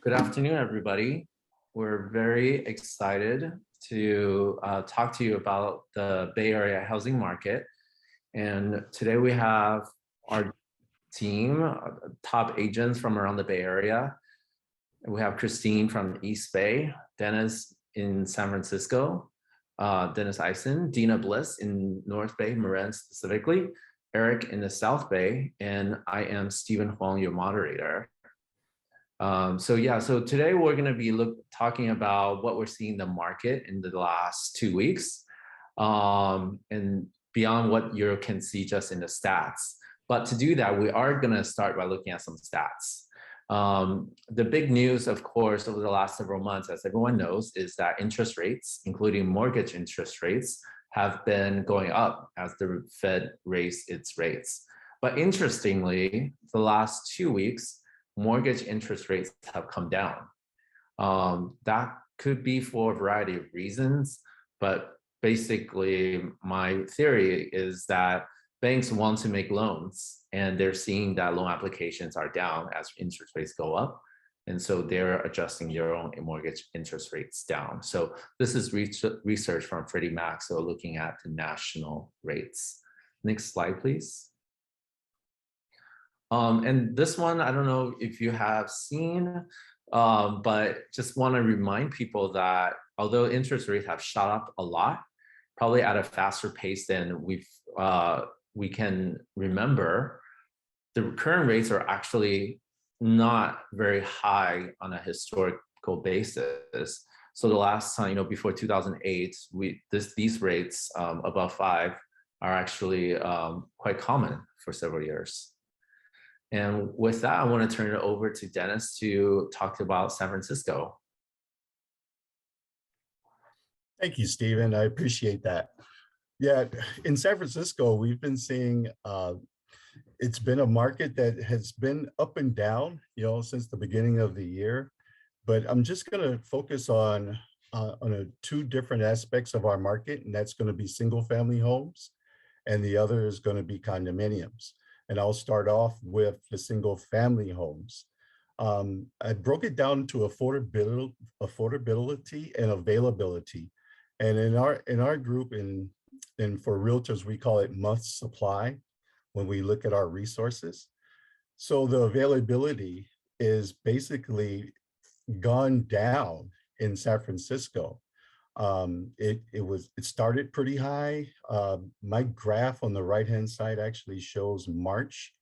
Good afternoon, everybody. We're very excited to talk to you about the Bay Area housing market. And today we have our team, top agents from around the Bay Area. We have Christine from East Bay, Dennis in San Francisco, Dennis Eisen, Dina Bliss in North Bay, Marin specifically, Eric in the South Bay, and I am Stephen Huang, your moderator. So today we're going to be talking about what we're seeing in the market in the last 2 weeks, and beyond what you can see just in the stats. But to do that, we are going to start by looking at some stats. The big news, of course, over the last several months, as everyone knows, is that interest rates, including mortgage interest rates, have been going up as the Fed raised its rates. But interestingly, the last 2 weeks, mortgage interest rates have come down. That could be for a variety of reasons, but basically my theory is that banks want to make loans and they're seeing that loan applications are down as interest rates go up. And so they're adjusting their own mortgage interest rates down. So this is research from Freddie Mac, so looking at the national rates. Next slide, please. And this one, I don't know if you have seen, but just want to remind people that although interest rates have shot up a lot, probably at a faster pace than we can remember, the current rates are actually not very high on a historical basis. So the last time, before 2008, these rates above 5 are actually quite common for several years. And with that, I want to turn it over to Dennis to talk about San Francisco. Thank you, Stephen. I appreciate that. Yeah, in San Francisco, we've been seeing it's been a market that has been up and down, since the beginning of the year. But I'm just going to focus on two different aspects of our market, and that's going to be single-family homes, and the other is going to be condominiums. And I'll start off with the single family homes. I broke it down to affordability and availability. And in our group, and for realtors, we call it month supply when we look at our resources. So the availability is basically gone down in San Francisco. It started pretty high. My graph on the right-hand side actually shows March,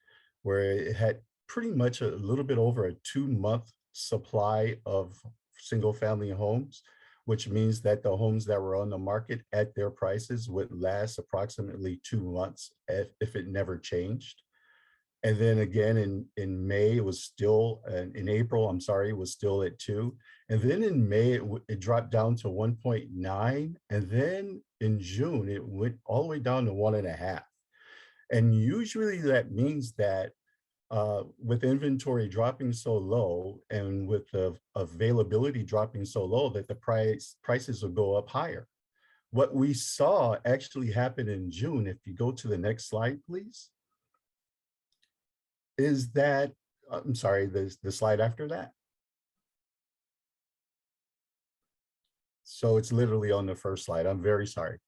where it had pretty much a little bit over a 2-month supply of single-family homes, which means that the homes that were on the market at their prices would last approximately 2 months if it never changed. And then again in May, it was still, in April, I'm sorry, it was still at 2. And then in May, it dropped down to 1.9. And then in June, it went all the way down to 1.5. And usually that means that with inventory dropping so low and with the availability dropping so low that the prices will go up higher. What we saw actually happen in June, if you go to the next slide, please, is that, I'm sorry, the slide after that. So it's literally on the first slide. I'm very sorry.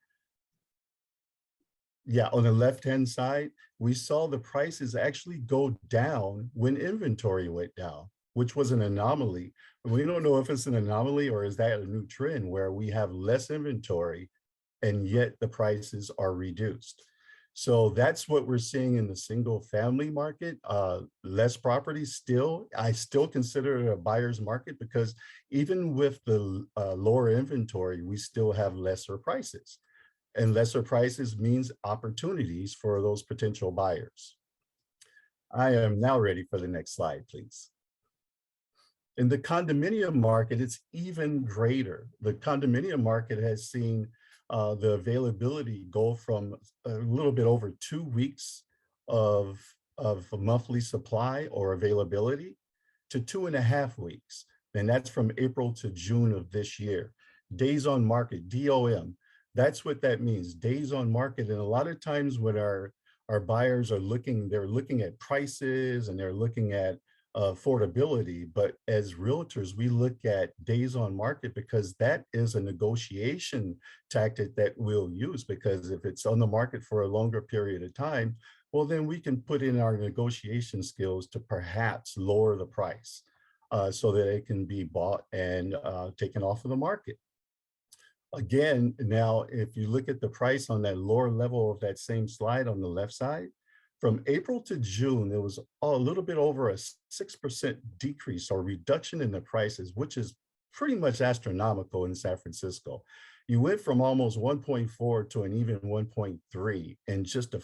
Yeah, on the left-hand side, we saw the prices actually go down when inventory went down, which was an anomaly. We don't know if it's an anomaly or is that a new trend where we have less inventory and yet the prices are reduced. So that's what we're seeing in the single family market. Less properties still. I still consider it a buyer's market because even with the lower inventory, we still have lesser prices. And lesser prices means opportunities for those potential buyers. I am now ready for the next slide, please. In the condominium market, it's even greater. The condominium market has seen the availability go from a little bit over 2 weeks of a monthly supply or availability to 2.5 weeks. And that's from April to June of this year. Days on market, DOM, that's what that means, days on market. And a lot of times when our buyers are looking, they're looking at prices and they're looking at affordability, but as realtors, we look at days on market because that is a negotiation tactic that we'll use, because if it's on the market for a longer period of time, well, then we can put in our negotiation skills to perhaps lower the price so that it can be bought and taken off of the market. Again, now, if you look at the price on that lower level of that same slide on the left side, from April to June, there was a little bit over a 6% decrease or reduction in the prices, which is pretty much astronomical in San Francisco. You went from almost 1.4 to an even 1.3 in just a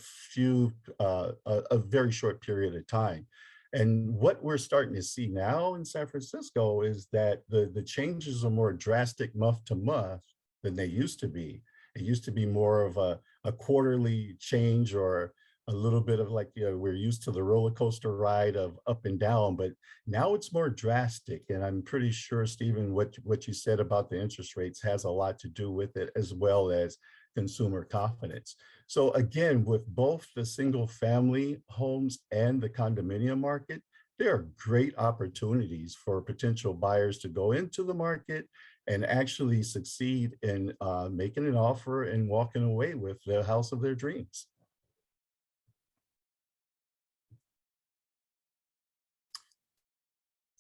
very short period of time. And what we're starting to see now in San Francisco is that the changes are more drastic month to month than they used to be. It used to be more of a quarterly change, or a little bit of like, we're used to the roller coaster ride of up and down, but now it's more drastic. And I'm pretty sure, Stephen, what you said about the interest rates has a lot to do with it, as well as consumer confidence. So again, with both the single family homes and the condominium market, there are great opportunities for potential buyers to go into the market and actually succeed in making an offer and walking away with the house of their dreams.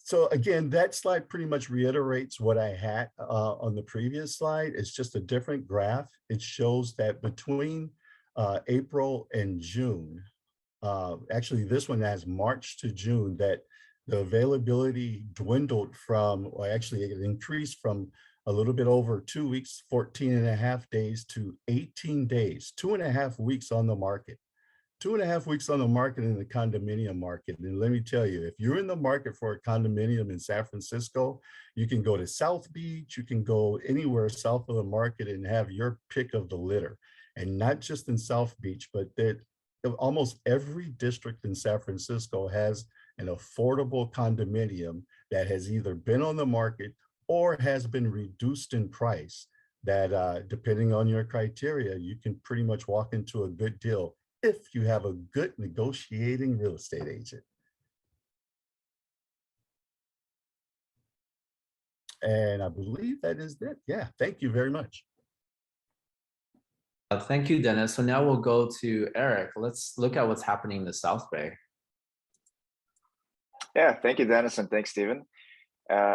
So again, that slide pretty much reiterates what I had on the previous slide. It's just a different graph. It shows that between April and June, actually this one has March to June, that the availability dwindled from, or actually it increased from a little bit over 2 weeks, 14 and a half days to 18 days, 2.5 weeks on the market. 2.5 weeks on the market in the condominium market. And let me tell you, if you're in the market for a condominium in San Francisco, you can go to South Beach, you can go anywhere south of the market and have your pick of the litter. And not just in South Beach, but that almost every district in San Francisco has an affordable condominium that has either been on the market or has been reduced in price, that depending on your criteria, you can pretty much walk into a good deal if you have a good negotiating real estate agent. And I believe that is it. Yeah, thank you very much. Thank you, Dennis. So now we'll go to Eric. Let's look at what's happening in the South Bay. Yeah, thank you, Dennis, and thanks, Stephen.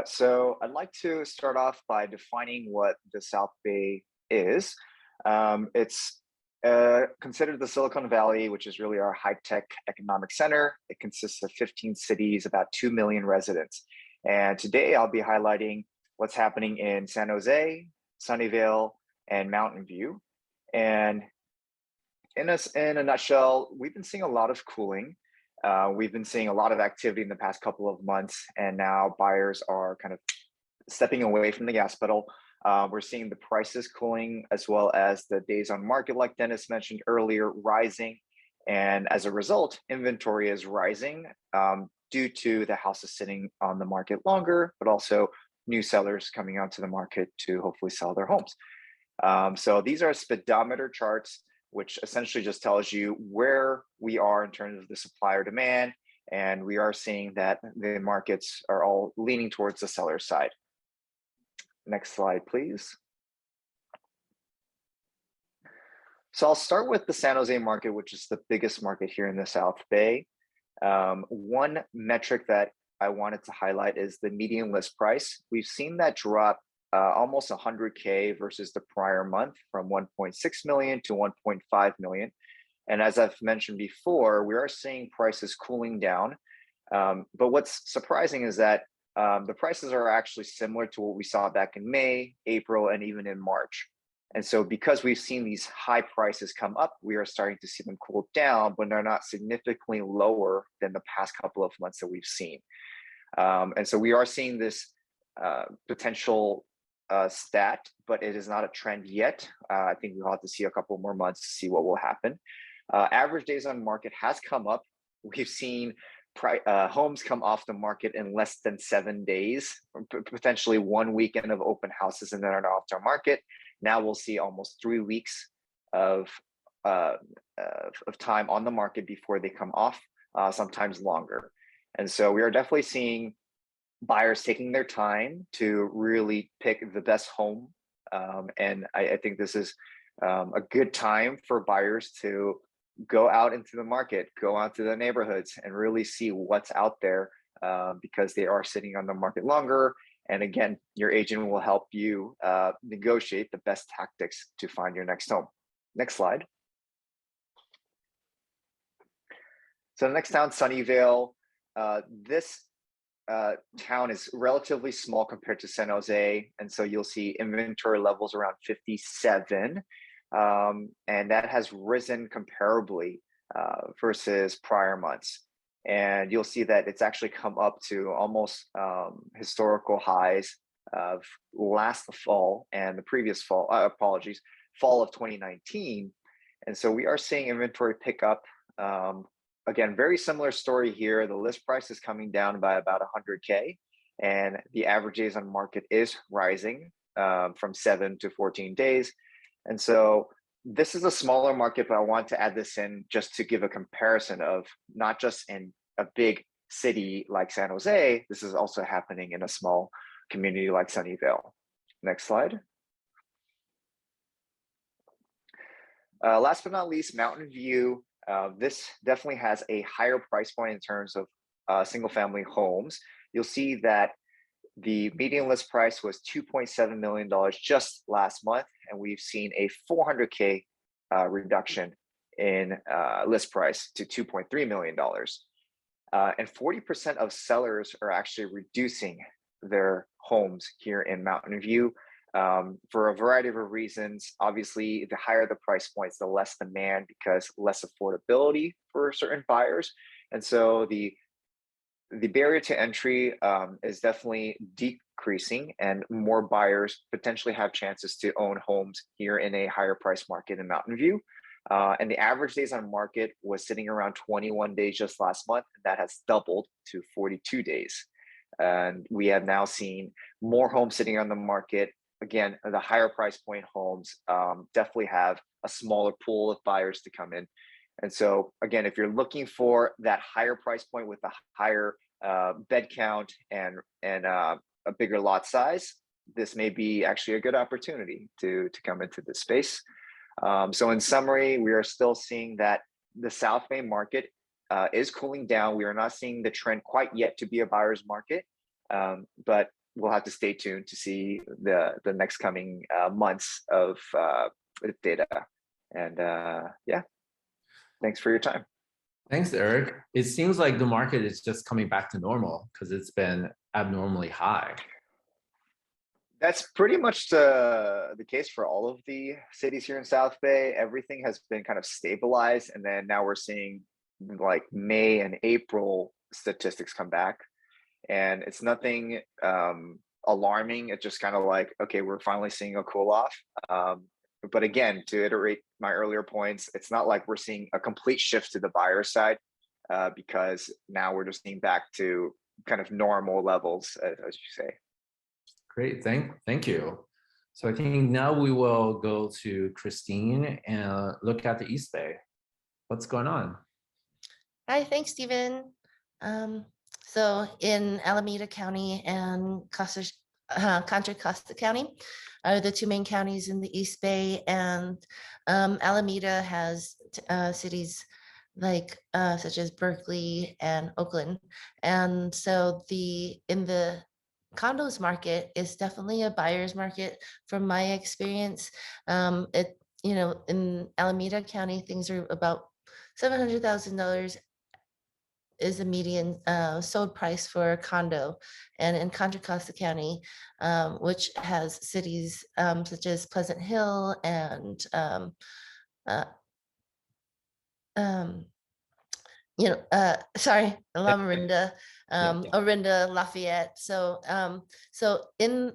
So I'd like to start off by defining what the South Bay is. It's considered the Silicon Valley, which is really our high-tech economic center. It consists of 15 cities, about 2 million residents. And today I'll be highlighting what's happening in San Jose, Sunnyvale, and Mountain View. And in a nutshell, we've been seeing a lot of cooling. We've been seeing a lot of activity in the past couple of months, and now buyers are kind of stepping away from the gas pedal. We're seeing the prices cooling, as well as the days on market, like Dennis mentioned earlier, rising. And as a result, inventory is rising due to the houses sitting on the market longer, but also new sellers coming onto the market to hopefully sell their homes. So these are speedometer charts, which essentially just tells you where we are in terms of the supply or demand. And we are seeing that the markets are all leaning towards the seller side. Next slide, please. So I'll start with the San Jose market, which is the biggest market here in the South Bay. One metric that I wanted to highlight is the median list price. We've seen that drop almost 100K versus the prior month, from 1.6 million to 1.5 million. And as I've mentioned before, we are seeing prices cooling down. But what's surprising is that the prices are actually similar to what we saw back in May, April, and even in March. And so because we've seen these high prices come up, we are starting to see them cool down, but they're not significantly lower than the past couple of months that we've seen. And so we are seeing this potential stat, but it is not a trend yet. I think we'll have to see a couple more months to see what will happen. Average days on market has come up. We've seen homes come off the market in less than 7 days, potentially 1 weekend of open houses, and then are off the market. Now we'll see almost 3 weeks of time on the market before they come off, sometimes longer. And so we are definitely seeing buyers taking their time to really pick the best home. And I think this is a good time for buyers to go out into the market, go out to the neighborhoods and really see what's out there, because they are sitting on the market longer. And again, your agent will help you negotiate the best tactics to find your next home. Next slide. So the next town, Sunnyvale. This town is relatively small compared to San Jose. And so you'll see inventory levels around 57. And that has risen comparably versus prior months. And you'll see that it's actually come up to almost historical highs of last fall and the previous fall, fall of 2019. And so we are seeing inventory pick up. Again, very similar story here. The list price is coming down by about 100K, and the average days on market is rising from 7 to 14 days. And so this is a smaller market, but I want to add this in just to give a comparison of not just in a big city like San Jose, this is also happening in a small community like Sunnyvale. Next slide. Last but not least, Mountain View. This definitely has a higher price point in terms of single family homes. You'll see that the median list price was $2.7 million just last month, and we've seen a 400K reduction in list price to $2.3 million. And 40% of sellers are actually reducing their homes here in Mountain View for a variety of reasons. Obviously, the higher the price points, the less demand because less affordability for certain buyers. And so the barrier to entry is definitely decreasing, and more buyers potentially have chances to own homes here in a higher price market in Mountain View. And the average days on market was sitting around 21 days just last month. And that has doubled to 42 days. And we have now seen more homes sitting on the market. Again, the higher price point homes definitely have a smaller pool of buyers to come in. And so again, if you're looking for that higher price point with a higher bed count and a bigger lot size, this may be actually a good opportunity to come into this space. So in summary, we are still seeing that the South Bay market is cooling down. We are not seeing the trend quite yet to be a buyer's market, but we'll have to stay tuned to see the next coming months of data. And yeah, thanks for your time. Thanks, Eric. It seems like the market is just coming back to normal because it's been abnormally high. That's pretty much the case for all of the cities here in South Bay. Everything has been kind of stabilized, and then now we're seeing like May and April statistics come back, and it's nothing alarming. It's just kind of like, okay, we're finally seeing a cool off. But again, to iterate my earlier points, it's not like we're seeing a complete shift to the buyer side, because now we're just seeing back to kind of normal levels, as you say. Great, thank you. So I think now we will go to Christine and look at the East Bay. What's going on? Hi, thanks, Stephen. So in Alameda County and Contra Costa County are the two main counties in the East Bay, and Alameda has cities like such as Berkeley and Oakland, and so in the condos market is definitely a buyer's market from my experience. In Alameda County, things are about $700,000 is the median sold price for a condo. And in Contra Costa County, which has cities such as Pleasant Hill and Lamarinda, Orinda, Lafayette. So in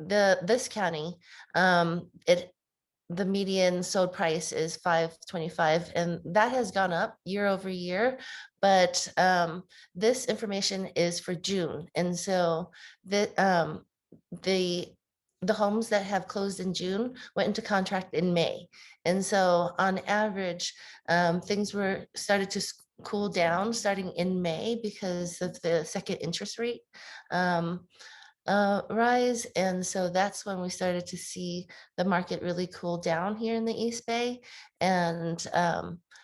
this county, the median sold price is $525, and that has gone up year over year. But this information is for June, and so the homes that have closed in June went into contract in May, and so on average, things started to cool down starting in May because of the second interest rate um, rise. And so that's when we started to see the market really cool down here in the East Bay. And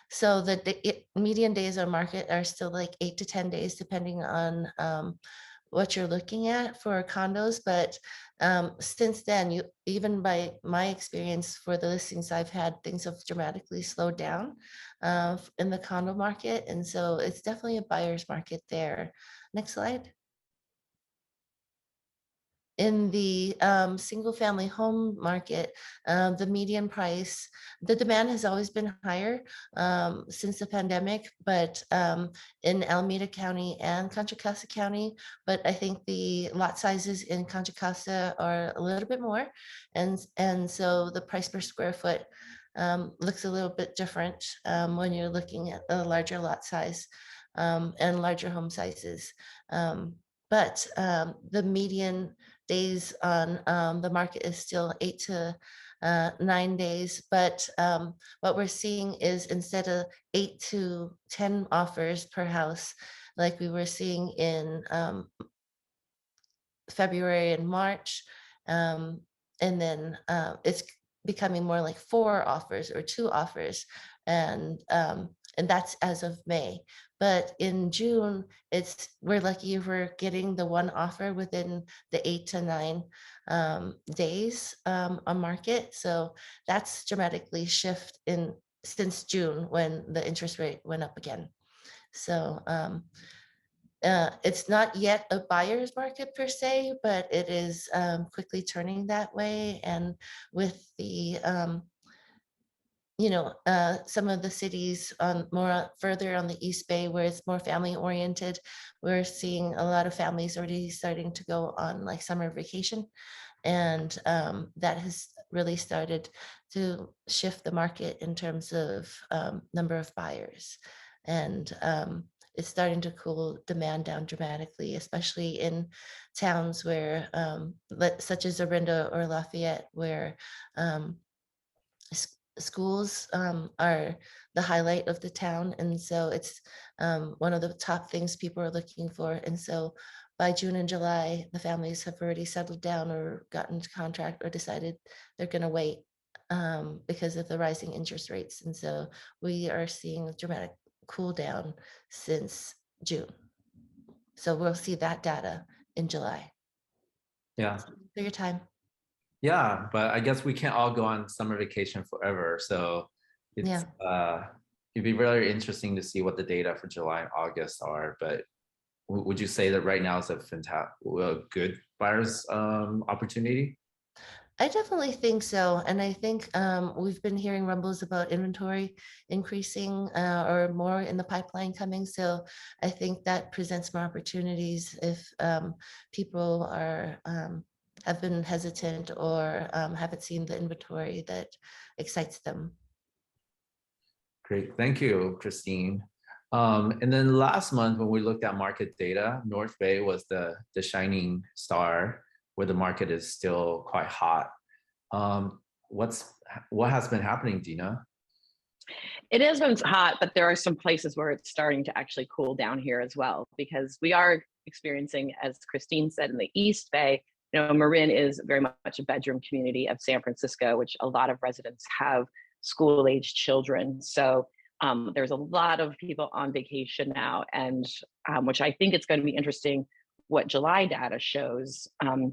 so the median days on market are still like 8 to 10 days, depending on what you're looking at for condos. But since then, even by my experience for the listings I've had, things have dramatically slowed down in the condo market. And so it's definitely a buyer's market there. Next slide. In the single family home market, the median price, the demand has always been higher since the pandemic, but in Alameda County and Contra Costa County, but I think the lot sizes in Contra Costa are a little bit more. And so the price per square foot looks a little bit different when you're looking at a larger lot size and larger home sizes. But the median days on the market is still 8 to 9 days. But what we're seeing is instead of 8 to 10 offers per house, like we were seeing in February and March, and then it's becoming more like 4 offers or 2 offers, and that's as of May. But in June, we're lucky if we're getting the 1 offer within the 8 to 9 days on market. So that's dramatically shift in since June when the interest rate went up again. So it's not yet a buyer's market per se, but it is quickly turning that way. And with the some of the cities on more further on the East Bay where it's more family oriented, we're seeing a lot of families already starting to go on like summer vacation. And that has really started to shift the market in terms of number of buyers. And it's starting to cool demand down dramatically, especially in towns where, such as Orinda or Lafayette, where schools are the highlight of the town. And so it's one of the top things people are looking for. And so by June and July, the families have already settled down or gotten to contract or decided they're going to wait because of the rising interest rates. And so we are seeing a dramatic cool down since June. So we'll see that data in July. Yeah. For your time. Yeah, but I guess we can't all go on summer vacation forever. So it's it'd be very interesting to see what the data for July and August are. But would you say that right now is a good buyer's opportunity? I definitely think so. And I think we've been hearing rumbles about inventory increasing or more in the pipeline coming. So I think that presents more opportunities if people are have been hesitant or haven't seen the inventory that excites them. Great, thank you, Christine. And then last month when we looked at market data, North Bay was the shining star where the market is still quite hot. What has been happening, Dina? It has been hot, but there are some places where it's starting to actually cool down here as well, because we are experiencing, as Christine said, in the East Bay, Marin is very much a bedroom community of San Francisco, which a lot of residents have school-aged children. So there's a lot of people on vacation now, and which I think it's going to be interesting what July data shows,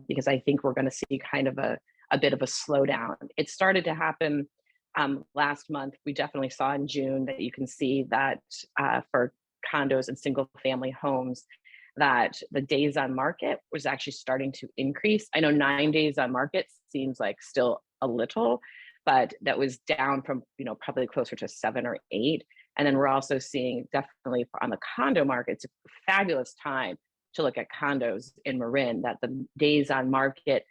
because I think we're going to see kind of a bit of a slowdown. It started to happen last month. We definitely saw in June that you can see that for condos and single family homes, that the days on market was actually starting to increase. I know 9 days on market seems like still a little, but that was down from, probably closer to 7 or 8. And then we're also seeing definitely on the condo market, it's a fabulous time to look at condos in Marin, that the days on market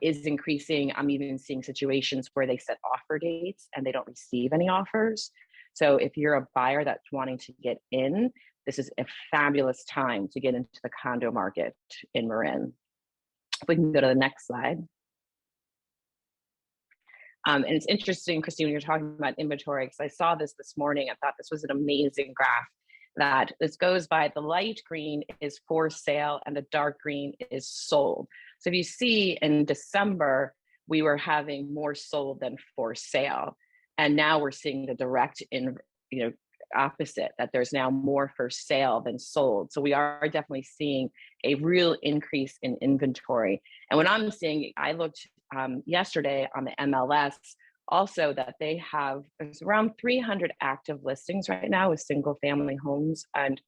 is increasing. I'm even seeing situations where they set offer dates and they don't receive any offers. So if you're a buyer that's wanting to get in, this is a fabulous time to get into the condo market in Marin. If we can go to the next slide. And it's interesting, Christine, when you're talking about inventory, because I saw this morning. I thought this was an amazing graph that this goes by, the light green is for sale and the dark green is sold. So if you see in December, we were having more sold than for sale. And now we're seeing the direct opposite, that there's now more for sale than sold. So we are definitely seeing a real increase in inventory. And what I'm seeing, I looked yesterday on the MLS also, that there's around 300 active listings right now with single family homes and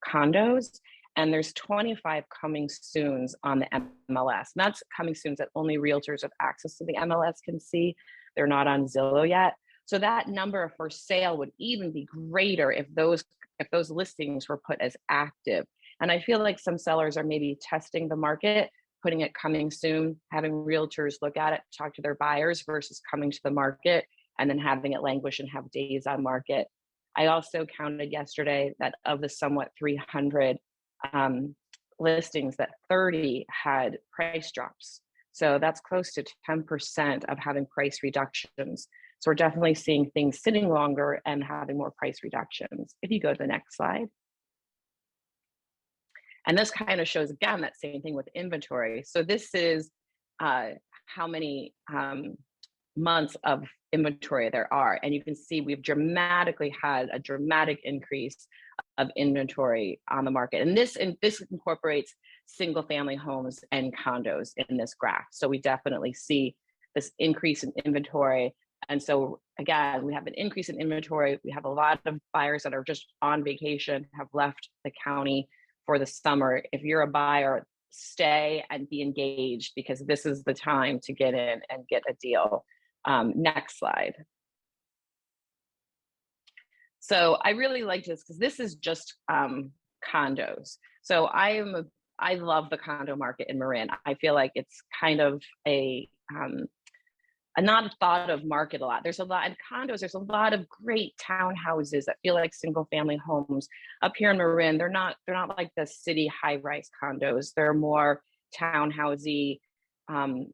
condos. And there's 25 coming soons on the MLS. And that's coming soons that only realtors with access to the MLS can see. They're not on Zillow yet. So that number for sale would even be greater if those listings were put as active. And I feel like some sellers are maybe testing the market, putting it coming soon, having realtors look at it, talk to their buyers versus coming to the market and then having it languish and have days on market. I also counted yesterday that of the somewhat 300 listings, that 30 had price drops. So that's close to 10% of having price reductions. So we're definitely seeing things sitting longer and having more price reductions. If you go to the next slide. And this kind of shows, again, that same thing with inventory. So this is how many months of inventory there are. And you can see we've dramatically had a dramatic increase of inventory on the market. And this incorporates single family homes and condos in this graph. So we definitely see this increase in inventory. And so again, we have an increase in inventory. We have a lot of buyers that are just on vacation, have left the county for the summer. If you're a buyer, stay and be engaged, because this is the time to get in and get a deal. Next slide. So I really like this because this is just condos. So I love the condo market in Marin. I feel like it's kind of a not thought of market a lot. There's a lot in condos. There's a lot of great townhouses that feel like single family homes up here in Marin. They're not like the city high-rise condos. They're more townhousey kind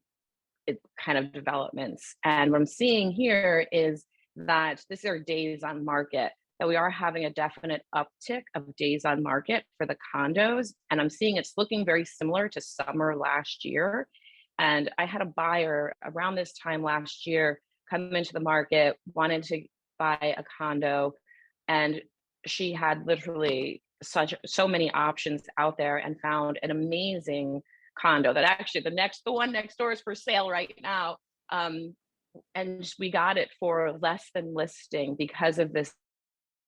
of developments. And what I'm seeing here is that these are days on market, that we are having a definite uptick of days on market for the condos. And I'm seeing it's looking very similar to summer last year. And I had a buyer around this time last year come into the market, wanted to buy a condo, and she had literally so many options out there and found an amazing condo that actually the one next door is for sale right now. And we got it for less than listing because of this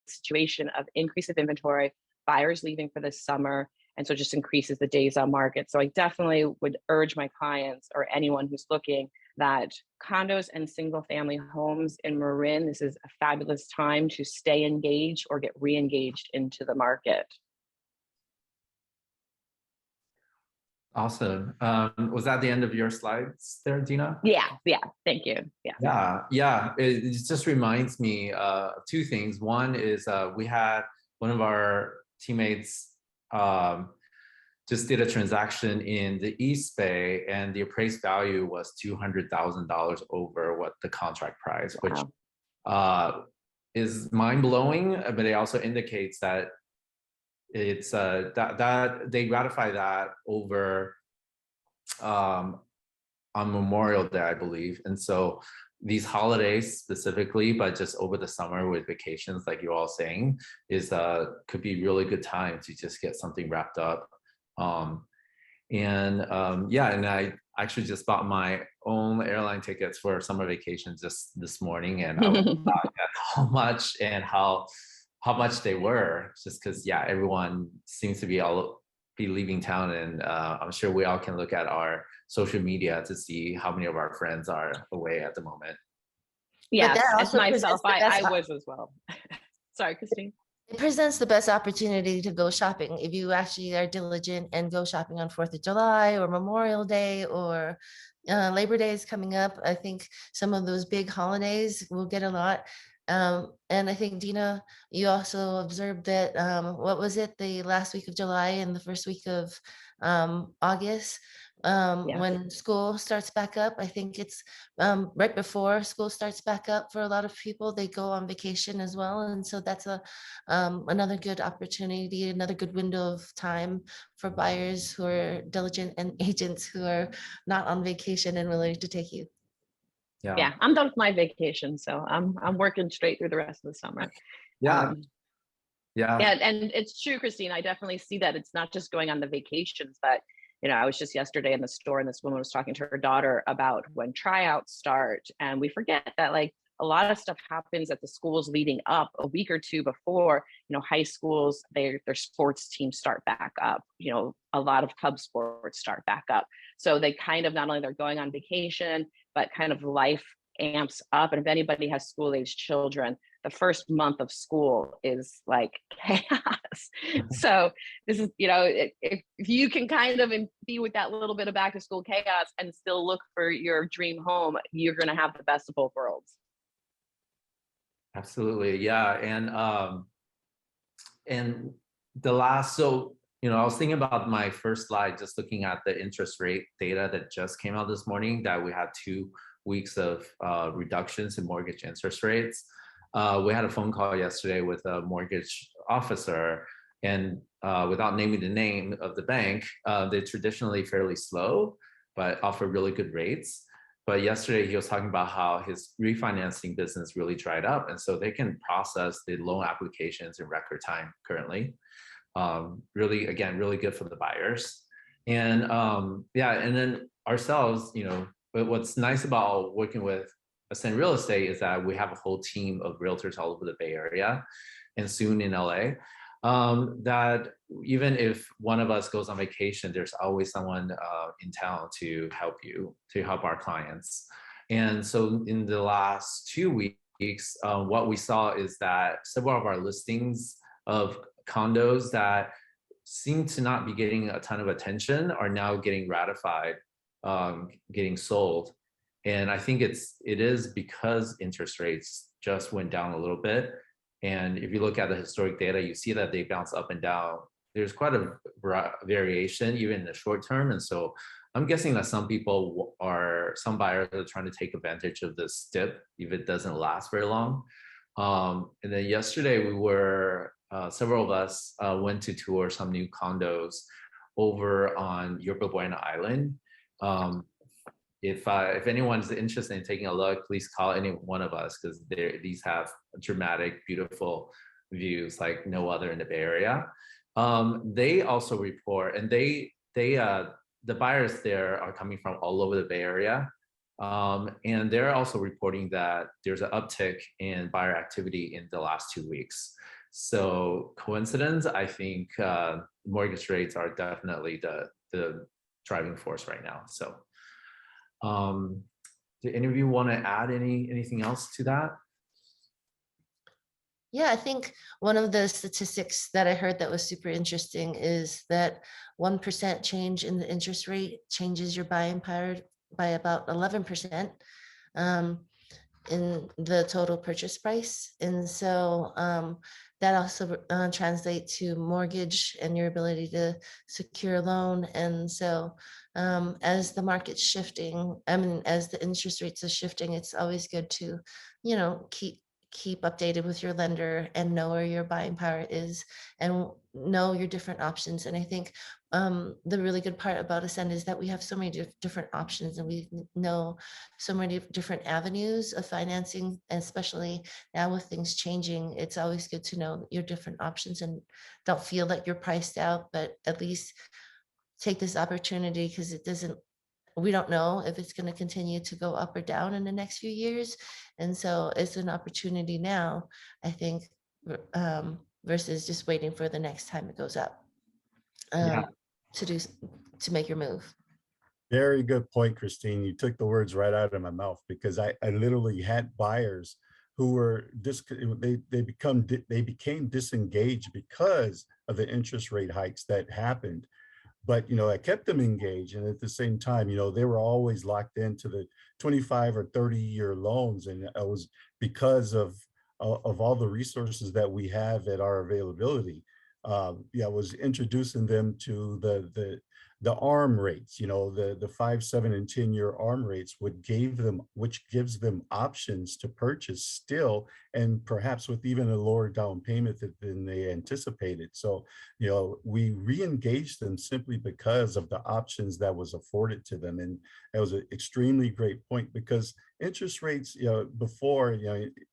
situation of increase of inventory, buyers leaving for the summer. And so it just increases the days on market. So I definitely would urge my clients or anyone who's looking that condos and single family homes in Marin, this is a fabulous time to stay engaged or get re-engaged into the market. Awesome. Was that the end of your slides there, Dina? Yeah, thank you. Yeah. It just reminds me of two things. One is we had one of our teammates just did a transaction in the East Bay, and the appraised value was $200,000 over what the contract price, which is mind blowing. But it also indicates that it's that they ratify that over on Memorial Day, I believe, and so these holidays specifically, but just over the summer with vacations, like you're all saying, is could be really good time to just get something wrapped up. And I actually just bought my own airline tickets for summer vacation just this morning, and I was shocked at how much and how much they were, just because everyone seems to be leaving town, and I'm sure we all can look at our social media to see how many of our friends are away at the moment. Yeah, as myself, I was as well. Sorry, Christine. It presents the best opportunity to go shopping if you actually are diligent and go shopping on 4th of July or Memorial Day or Labor Day is coming up. I think some of those big holidays will get a lot. And I think, Dina, you also observed that, what was it, the last week of July and the first week of August Yeah. when school starts back up. I think it's right before school starts back up for a lot of people. They go on vacation as well, and so that's another good opportunity, another good window of time for buyers who are diligent and agents who are not on vacation and willing to take you. Yeah, I'm done with my vacation, so I'm working straight through the rest of the summer. Yeah. Yeah, and it's true, Christine. I definitely see that it's not just going on the vacations, but I was just yesterday in the store and this woman was talking to her daughter about when tryouts start, and we forget that like a lot of stuff happens at the schools leading up a week or two before. High schools, their sports teams start back up. A lot of club sports start back up, so they kind of not only they're going on vacation, but kind of life amps up. And if anybody has school-age children, the first month of school is like chaos. So this is, if you can kind of be with that little bit of back to school chaos and still look for your dream home, you're going to have the best of both worlds. Absolutely. Yeah. And the last, so, I was thinking about my first slide, just looking at the interest rate data that just came out this morning, that we had 2 weeks of reductions in mortgage interest rates. We had a phone call yesterday with a mortgage officer, and without naming the name of the bank, they're traditionally fairly slow, but offer really good rates. But yesterday he was talking about how his refinancing business really dried up, and so they can process the loan applications in record time currently. Really, again, really good for the buyers. And and then ourselves, but what's nice about working with Ascend Real Estate is that we have a whole team of realtors all over the Bay Area and soon in LA. That even if one of us goes on vacation, there's always someone in town to help our clients. And so in the last 2 weeks, what we saw is that several of our listings of condos that seem to not be getting a ton of attention are now getting ratified, getting sold. And I think it is because interest rates just went down a little bit. And if you look at the historic data, you see that they bounce up and down. There's quite a variation even in the short term. And so I'm guessing that some buyers are trying to take advantage of this dip if it doesn't last very long. And then yesterday several of us went to tour some new condos over on Yerba Buena Island. If anyone's interested in taking a look, please call any one of us, because these have dramatic, beautiful views like no other in the Bay Area. They also report, and the buyers there are coming from all over the Bay Area. And they're also reporting that there's an uptick in buyer activity in the last 2 weeks. So coincidence? I think mortgage rates are definitely the driving force right now. So do any of you want to add anything else to that? Yeah, I think one of the statistics that I heard that was super interesting is that 1% change in the interest rate changes your buying power by about 11% in the total purchase price. And so that also translates to mortgage and your ability to secure a loan. And so as the market's shifting, as the interest rates are shifting, it's always good to, keep updated with your lender and know where your buying power is and know your different options. And I think the really good part about Ascend is that we have so many different options, and we know so many different avenues of financing, and especially now with things changing, it's always good to know your different options and don't feel that you're priced out, but at least take this opportunity, because we don't know if it's going to continue to go up or down in the next few years. And so it's an opportunity now, I think, versus just waiting for the next time it goes up to make your move. Very good point, Christine. You took the words right out of my mouth, because I literally had buyers who were they became disengaged because of the interest rate hikes that happened. But I kept them engaged, and at the same time, they were always locked into the 25 or 30-year loans, and it was because of all the resources that we have at our availability. I was introducing them to the ARM rates, the 5, 7, and 10-year ARM rates which gives them options to purchase still, and perhaps with even a lower down payment than they anticipated. So, we re-engaged them simply because of the options that was afforded to them. And that was an extremely great point, because interest rates, before,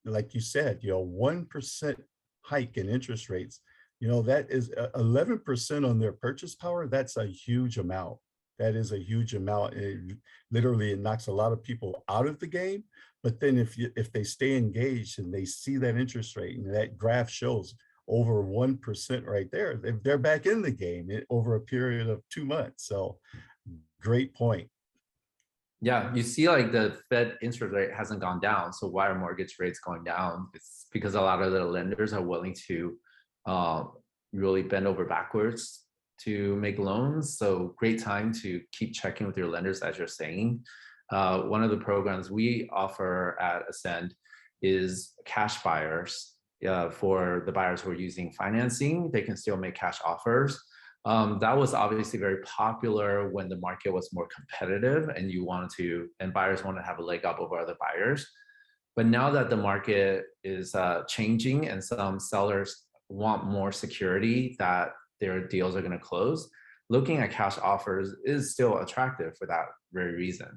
like you said, 1% hike in interest rates, that is 11% on their purchase power. That's a huge amount. That is a huge amount. It knocks a lot of people out of the game. But then if they stay engaged and they see that interest rate, and that graph shows over 1% right there, they're back in the game over a period of 2 months. So great point. Yeah, you see like the Fed interest rate hasn't gone down. So why are mortgage rates going down? It's because a lot of the lenders are willing to really bend over backwards to make loans. So great time to keep checking with your lenders, as you're saying. One of the programs we offer at Ascend is cash buyers. For the buyers who are using financing, they can still make cash offers. That was obviously very popular when the market was more competitive and buyers want to have a leg up over other buyers. But now that the market is changing and some sellers want more security that their deals are going to close, looking at cash offers is still attractive for that very reason.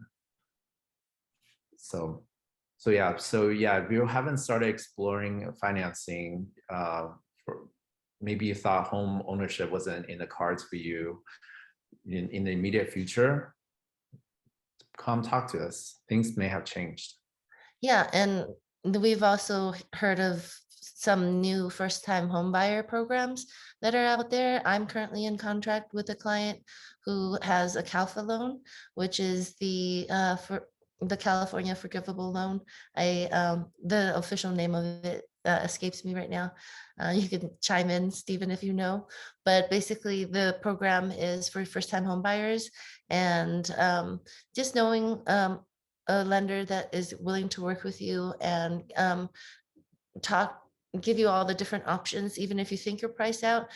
So yeah, if you haven't started exploring financing, maybe you thought home ownership wasn't in the cards for you in the immediate future, come talk to us. Things may have changed. Yeah, and we've also heard of some new first-time home buyer programs that are out there. I'm currently in contract with a client who has a CALFA loan, which is the California Forgivable Loan. The official name of it escapes me right now. You can chime in, Stephen, if you know. But basically, the program is for first-time home buyers, and just knowing a lender that is willing to work with you and give you all the different options, even if you think you're priced out.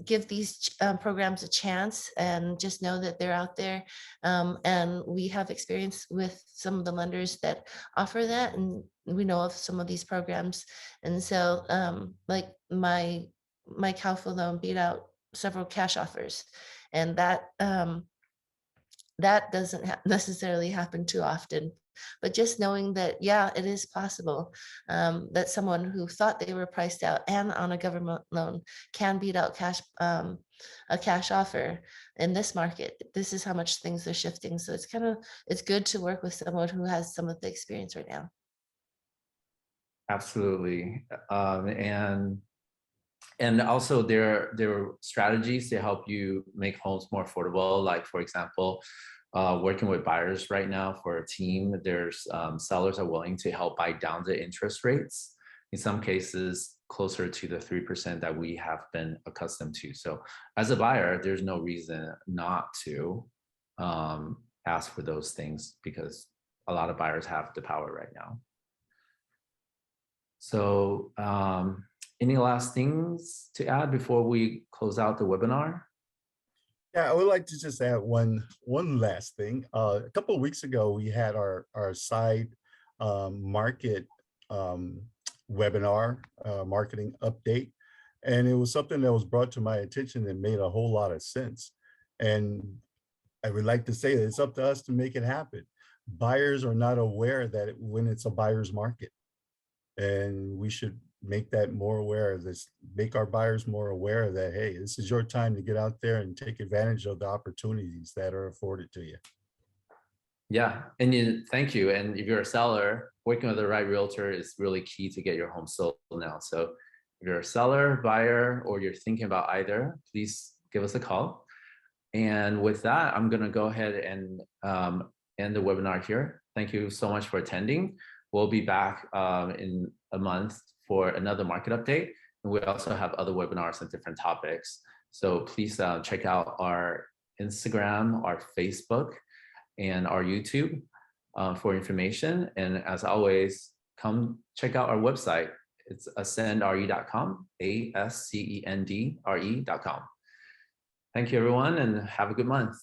Give these programs a chance, and just know that they're out there. And we have experience with some of the lenders that offer that, and we know of some of these programs. And so like my CALFA loan beat out several cash offers, and that doesn't necessarily happen too often. But just knowing that, yeah, it is possible that someone who thought they were priced out and on a government loan can beat out a cash offer in this market. This is how much things are shifting. So it's good to work with someone who has some of the experience right now. Absolutely. And also there are strategies to help you make homes more affordable. Like, for example, working with buyers right now for a team, there's sellers are willing to help buy down the interest rates. In some cases, closer to the 3% that we have been accustomed to. So as a buyer, there's no reason not to ask for those things, because a lot of buyers have the power right now. So any last things to add before we close out the webinar? Yeah, I would like to just add one last thing. A couple of weeks ago, we had our side market webinar, marketing update, and it was something that was brought to my attention that made a whole lot of sense. And I would like to say that it's up to us to make it happen. Buyers are not aware that when it's a buyer's market, and we should make that more aware of this, make our buyers more aware that, hey, this is your time to get out there and take advantage of the opportunities that are afforded to you. Yeah, and thank you. And if you're a seller, working with the right realtor is really key to get your home sold now. So if you're a seller, buyer, or you're thinking about either, please give us a call. And with that, I'm going to go ahead and end the webinar here. Thank you so much for attending. We'll be back in a month for another market update. And we also have other webinars on different topics. So please check out our Instagram, our Facebook, and our YouTube for information. And as always, come check out our website. It's ascendre.com, ASCENDRE.com. Thank you, everyone, and have a good month.